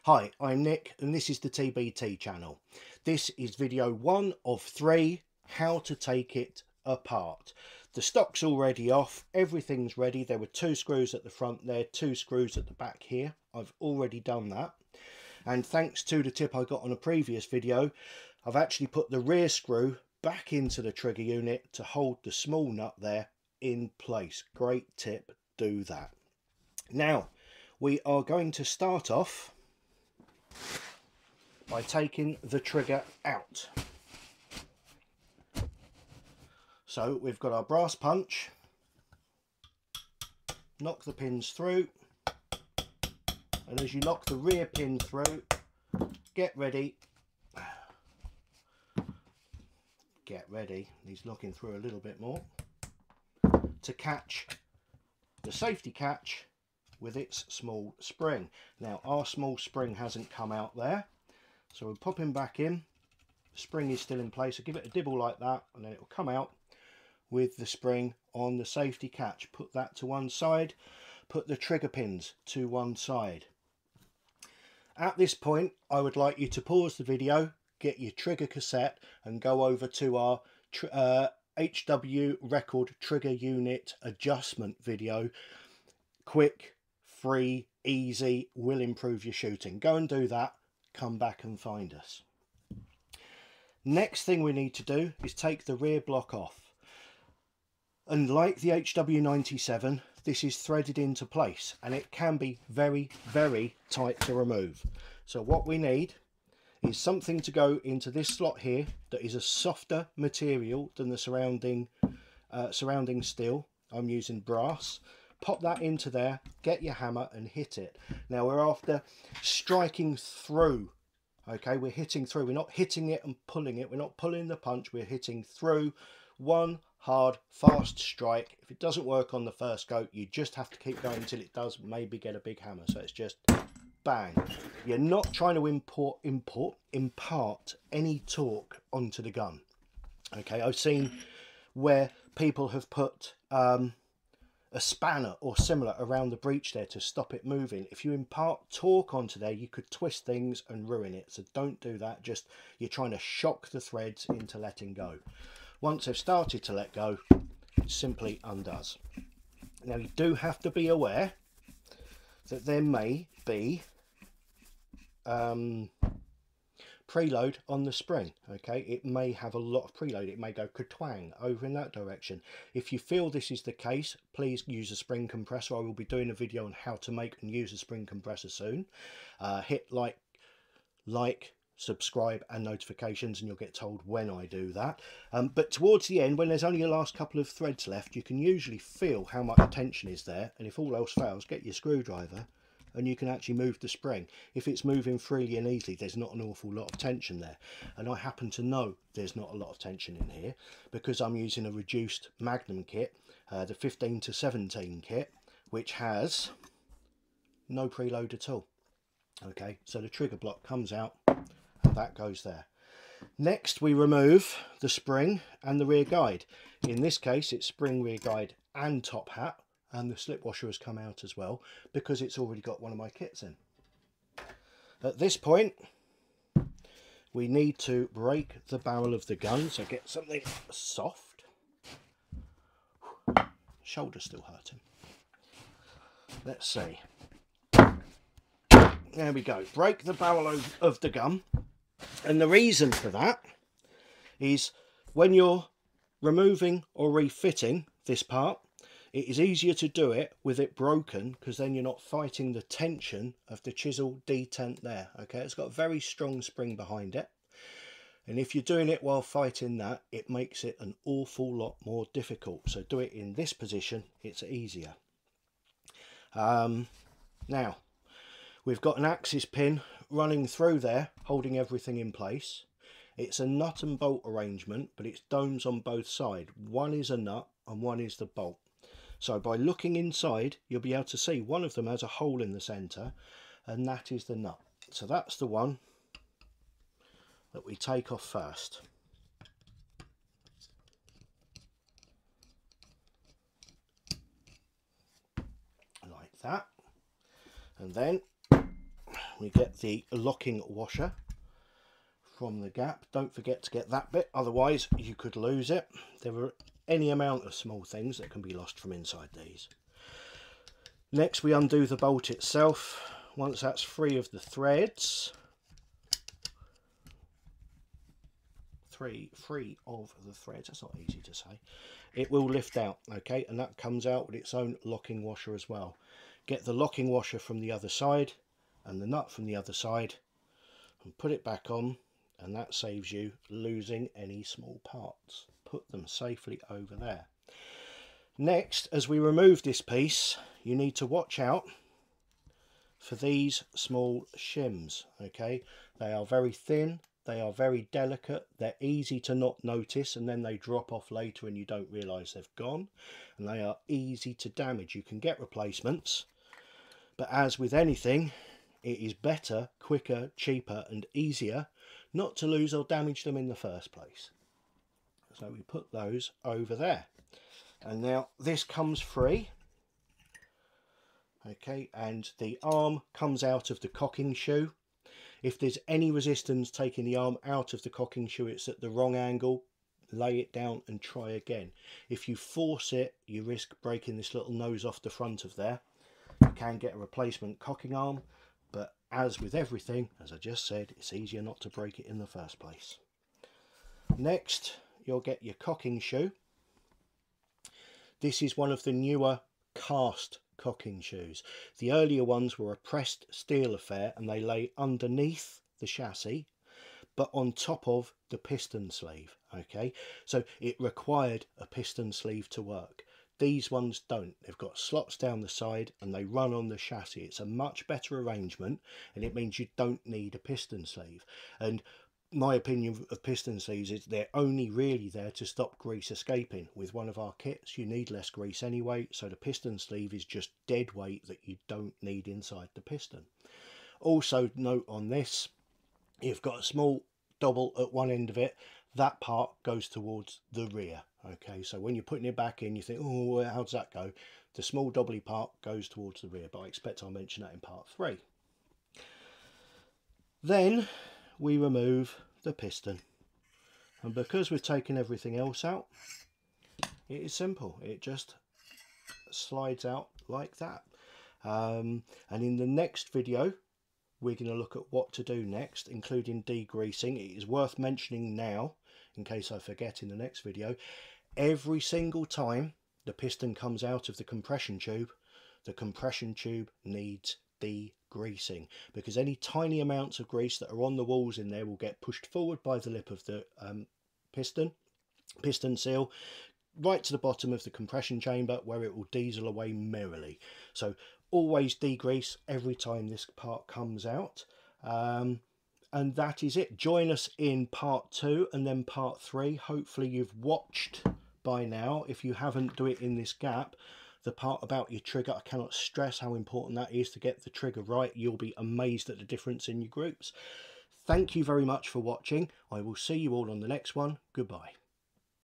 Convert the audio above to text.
Hi, I'm Nick and this is the TbT channel. This is video 1 of 3, how to take it apart. The stock's already off, everything's ready. There were 2 screws at the front there, 2 screws at the back here. I've already done that. And thanks to the tip I got on a previous video, I've actually put the rear screw back into the trigger unit to hold the small nut there in place. Great tip, do that. Now, we are going to start off by taking the trigger out. So we've got our brass punch, knock the pins through, and as you knock the rear pin through, get ready, he's knocking through a little bit more, to catch the safety catch with its small spring. Now our small spring hasn't come out there, so we'll pop him back in. The spring is still in place, so give it a dibble like that and then it will come out with the spring on the safety catch. Put that to one side, put the trigger pins to one side. At this point I would like you to pause the video, get your trigger cassette and go over to our HW record trigger unit adjustment video. Quick, free, easy, will improve your shooting. Go and do that, come back and find us. Next thing we need to do is take the rear block off. And like the HW97, this is threaded into place and it can be very, very tight to remove. So what we need is something to go into this slot here that is a softer material than the surrounding steel. I'm using brass. Pop that into there, get your hammer and hit it. Now we're after striking through. Okay, we're hitting through. We're not hitting it and pulling it. We're not pulling the punch. We're hitting through. One hard, fast strike. If it doesn't work on the first go, you just have to keep going until it does. Maybe get a big hammer. So it's just bang. You're not trying to impart any torque onto the gun. Okay, I've seen where people have put a spanner or similar around the breech there to stop it moving. If you impart torque onto there, you could twist things and ruin it. So don't do that. Just, you're trying to shock the threads into letting go. Once they've started to let go, it simply undoes. Now you do have to be aware that there may be preload on the spring. Okay, it may have a lot of preload. It may go ka-twang over in that direction. If you feel this is the case, please use a spring compressor. I will be doing a video on how to make and use a spring compressor soon. Hit like, subscribe and notifications and you'll get told when I do that. But towards the end, when there's only the last couple of threads left, you can usually feel how much tension is there, and if all else fails, get your screwdriver and you can actually move the spring. If it's moving freely and easily, there's not an awful lot of tension there. And I happen to know there's not a lot of tension in here because I'm using a reduced Magnum kit, the 15 to 17 kit, which has no preload at all. Okay, so the trigger block comes out and that goes there. Next we remove the spring and the rear guide. In this case it's spring, rear guide and top hat. And the slip washer has come out as well because it's already got one of my kits in. At this point we need to break the barrel of the gun, so get something soft. Shoulder's still hurting. Let's see. There we go. Break the barrel of the gun, and the reason for that is when you're removing or refitting this part, it is easier to do it with it broken because then you're not fighting the tension of the chisel detent there. Okay, it's got a very strong spring behind it, and if you're doing it while fighting that, it makes it an awful lot more difficult. So do it in this position, it's easier. Now we've got an axis pin running through there holding everything in place. It's a nut and bolt arrangement, but it's domes on both sides. One is a nut and one is the bolt. So by looking inside, you'll be able to see one of them has a hole in the centre, and that is the nut. So that's the one that we take off first. Like that. And then we get the locking washer from the gap. Don't forget to get that bit, otherwise you could lose it. There are any amount of small things that can be lost from inside these. Next we undo the bolt itself. Once that's free of the threads, free of the threads, that's not easy to say, it will lift out, okay, and that comes out with its own locking washer as well. Get the locking washer from the other side and the nut from the other side and put it back on, and that saves you losing any small parts. Put them safely over there. Next, as we remove this piece, you need to watch out for these small shims, okay? They are very thin, they are very delicate, they're easy to not notice, and then they drop off later and you don't realise they've gone, and they are easy to damage. You can get replacements, but as with anything, it is better, quicker, cheaper and easier not to lose or damage them in the first place. So we put those over there, and now this comes free, okay, and the arm comes out of the cocking shoe. If there's any resistance taking the arm out of the cocking shoe, it's at the wrong angle, lay it down and try again. If you force it, you risk breaking this little nose off the front of there. You can get a replacement cocking arm, but as with everything, as I just said, it's easier not to break it in the first place. Next, you'll get your cocking shoe. This is one of the newer cast cocking shoes. The earlier ones were a pressed steel affair and they lay underneath the chassis but on top of the piston sleeve, okay, so it required a piston sleeve to work. These ones don't. They've got slots down the side and they run on the chassis. It's a much better arrangement, and it means you don't need a piston sleeve. And my opinion of piston sleeves is they're only really there to stop grease escaping. With one of our kits you need less grease anyway, so the piston sleeve is just dead weight that you don't need inside the piston. Also note on this, you've got a small double at one end of it, that part goes towards the rear, okay, so when you're putting it back in you think, oh, how does that go? The small doubly part goes towards the rear, but I expect I'll mention that in part 3. Then we remove the piston, and because we've taken everything else out, it is simple. It just slides out like that. And in the next video we're going to look at what to do next, including degreasing. It is worth mentioning now, in case I forget in the next video, every single time the piston comes out of the compression tube needs degreasing, because any tiny amounts of grease that are on the walls in there will get pushed forward by the lip of the piston seal right to the bottom of the compression chamber, where it will diesel away merrily. So always degrease every time this part comes out, and that is it. Join us in part 2 and then part 3. Hopefully you've watched by now. If you haven't, do it in this gap. The part about your trigger, I cannot stress how important that is to get the trigger right. You'll be amazed at the difference in your groups. Thank you very much for watching. I will see you all on the next one. Goodbye.